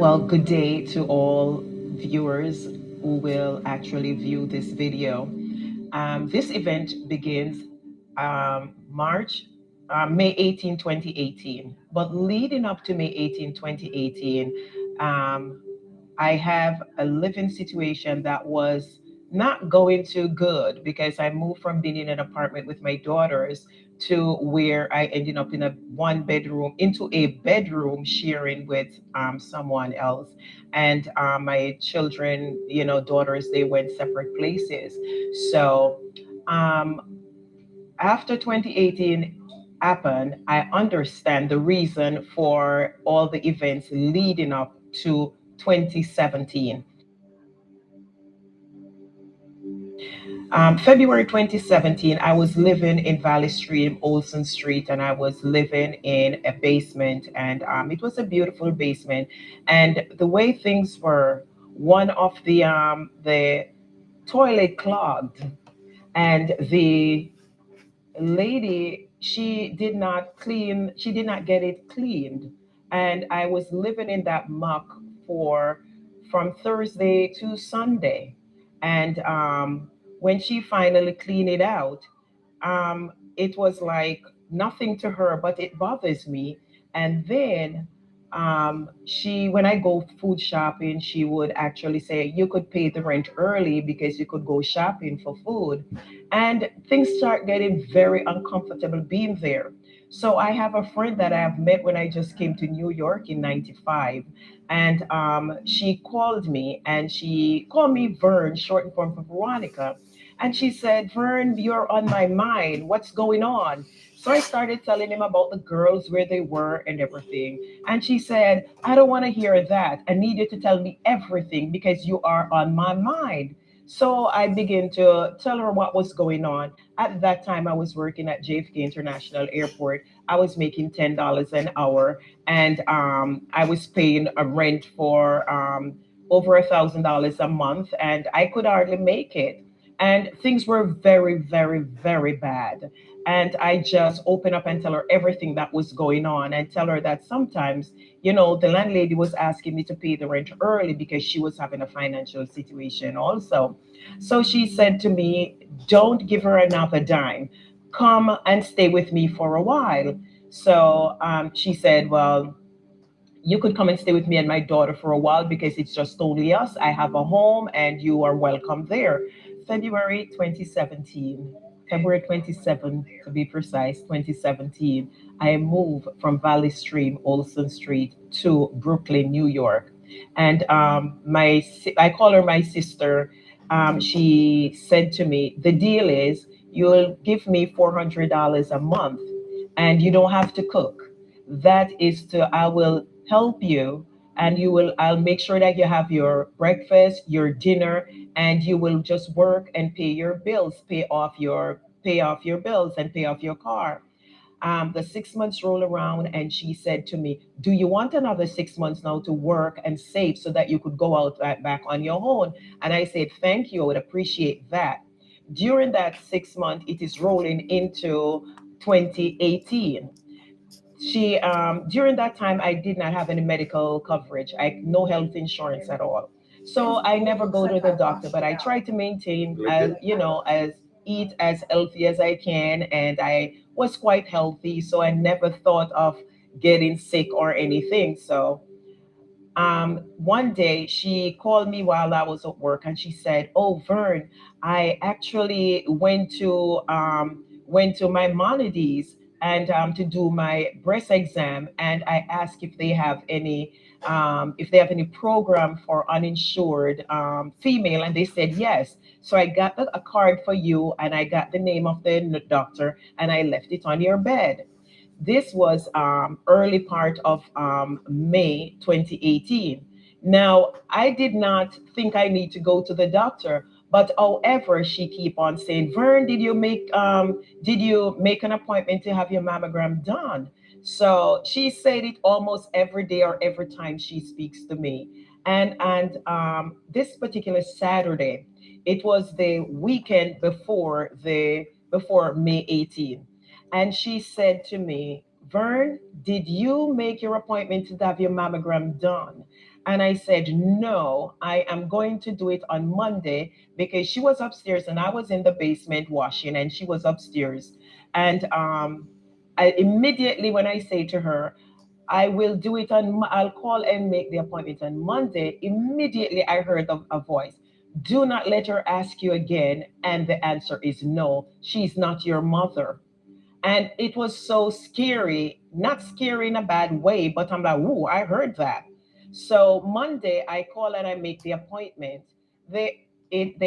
Well, good day to all viewers who will actually view this video. This event begins May 18, 2018. But leading up to May 18, 2018, um, I have a living situation that was not going too good because I moved from being in an apartment with my daughters to where I ended up in a one bedroom into a bedroom sharing with someone else. And my children, daughters, they went separate places. So um, after 2018 happened, I understand the reason for all the events leading up to 2017. February 2017, I was living in Valley Stream, Olson Street, and I was living in a basement, and it was a beautiful basement. And the way things were, one of the toilet clogged, and the lady, she did not get it cleaned, and I was living in that muck for from Thursday to Sunday. And when she finally cleaned it out, it was like nothing to her, but it bothers me. And then when I go food shopping, she would actually say, "You could pay the rent early because you could go shopping for food." And things start getting very uncomfortable being there. So I have a friend that I have met when I just came to New York in '95. And she called me, and she called me Vern, short form for Veronica. And she said, "Vern, you're on my mind. What's going on?" So I started telling him about the girls, where they were, and everything. And she said, "I don't want to hear that. I need you to tell me everything because you are on my mind." So I began to tell her what was going on. At that time, I was working at JFK International Airport. I was making $10 an hour, and I was paying a rent for over $1,000 a month, and I could hardly make it. And things were very, very, very bad. And I just open up and tell her everything that was going on, and tell her that sometimes, the landlady was asking me to pay the rent early because she was having a financial situation also. So she said to me, "Don't give her another dime. Come and stay with me for a while." So she said, "Well, you could come and stay with me and my daughter for a while because it's just only us. I have a home and you are welcome there." February 2017, February 27th to be precise, 2017, I moved from Valley Stream, Olson Street to Brooklyn, New York. And I call her my sister. She said to me, "The deal is you'll give me $400 a month and you don't have to cook. That is to, I will help you, and I'll make sure that you have your breakfast, your dinner, and you will just work and pay your bills, pay off your bills and pay off your car." The 6 months roll around, and she said to me, "Do you want another 6 months now to work and save so that you could go out back on your own?" And I said, "Thank you, I would appreciate that." During that 6 month, it is rolling into 2018. She During that time, I did not have any medical coverage. I no health insurance at all. So I never go to the doctor, but I try to maintain, as as eat as healthy as I can, and I was quite healthy, so I never thought of getting sick or anything. So one day she called me while I was at work, and she said, "Oh, Vern, I actually went to Maimonides and to do my breast exam, and I asked if they have any program for uninsured female, and they said yes. So I got a card for you, and I got the name of the doctor, and I left it on your bed." This was early part of May 2018. Now, I did not think I need to go to the doctor, but however, she keep on saying, "Vern, did you make an appointment to have your mammogram done?" So she said it almost every day or every time she speaks to me. And this particular Saturday, it was the weekend before May 18th, and she said to me, "Vern, did you make your appointment to have your mammogram done?" And I said, no, I am going to do it on Monday because she was upstairs and I was in the basement washing and she was upstairs. And I immediately, when I say to her, I will do it on, I'll call and make the appointment on Monday. Immediately, I heard a voice. Do not let her ask you again. And the answer is no, she's not your mother. And it was so scary, not scary in a bad way, but I'm like, ooh, I heard that. So Monday, I call and I make the appointment. They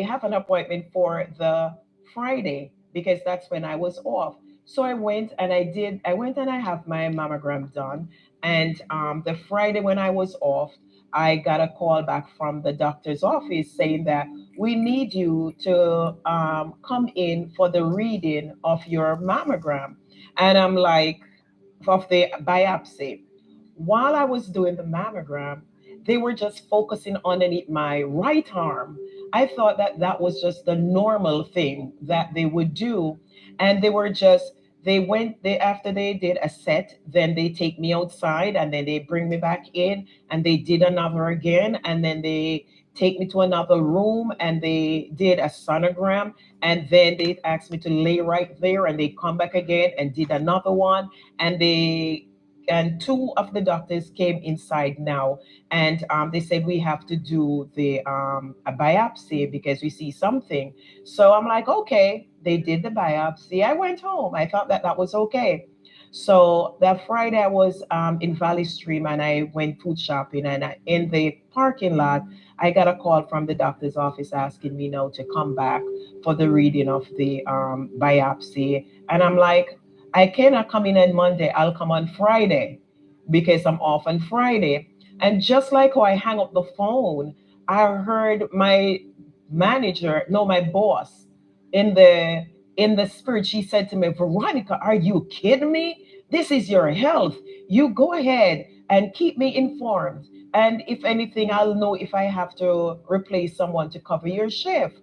have an appointment for the Friday because that's when I was off. So I went and I went and I have my mammogram done. And the Friday when I was off, I got a call back from the doctor's office saying that we need you to come in for the reading of your mammogram. And I'm like, of the biopsy. While I was doing the mammogram, they were just focusing underneath my right arm. I thought that that was just the normal thing that they would do. And they were just, they after they did a set, then they take me outside and then they bring me back in and they did another again. And then they take me to another room and they did a sonogram. And then they asked me to lay right there and they come back again and did another one. And two of the doctors came inside now and they said we have to do the a biopsy because we see something. So I'm like, okay. They did the biopsy. I went home. I thought that that was okay. So that Friday I was in Valley Stream and I went food shopping and in the parking lot I got a call from the doctor's office asking me now to come back for the reading of the biopsy. And I'm like, I cannot come in on Monday. I'll come on Friday because I'm off on Friday. And just like how I hang up the phone, I heard my manager, no, my boss, in the spirit. She said to me, Veronica, are you kidding me? This is your health. You go ahead and keep me informed. And if anything, I'll know if I have to replace someone to cover your shift.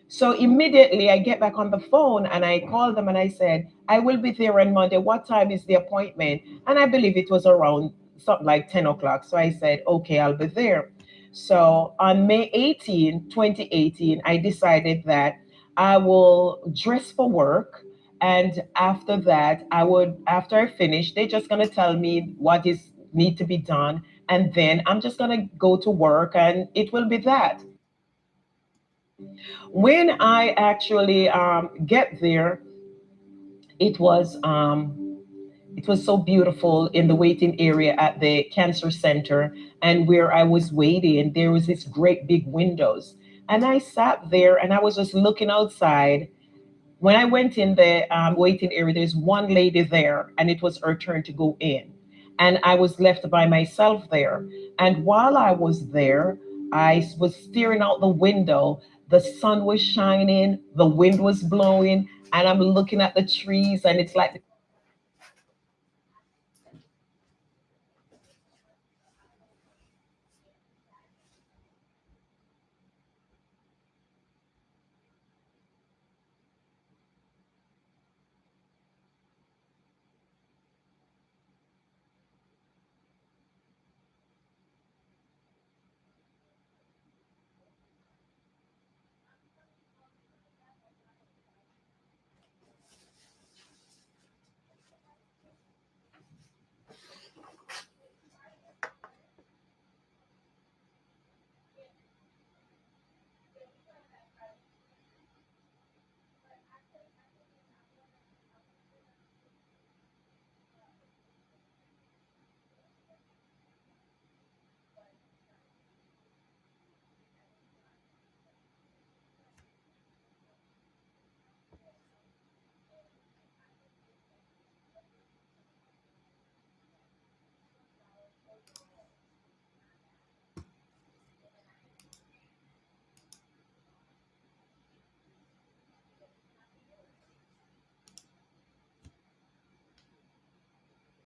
So immediately I get back on the phone and I called them and I said, I will be there on Monday. What time is the appointment? And I believe it was around something like 10 o'clock. So I said, okay, I'll be there. So on May 18, 2018, I decided that I will dress for work. And after that, after I finish, they're just going to tell me what is need to be done. And then I'm just going to go to work and it will be that. When I actually get there, it was it was so beautiful in the waiting area at the cancer center. And where I was waiting, there was this great big windows. And I sat there and I was just looking outside. When I went in the waiting area, there's one lady there, and it was her turn to go in. And I was left by myself there. And while I was there, I was staring out the window. The sun was shining, the wind was blowing, and I'm looking at the trees, and it's like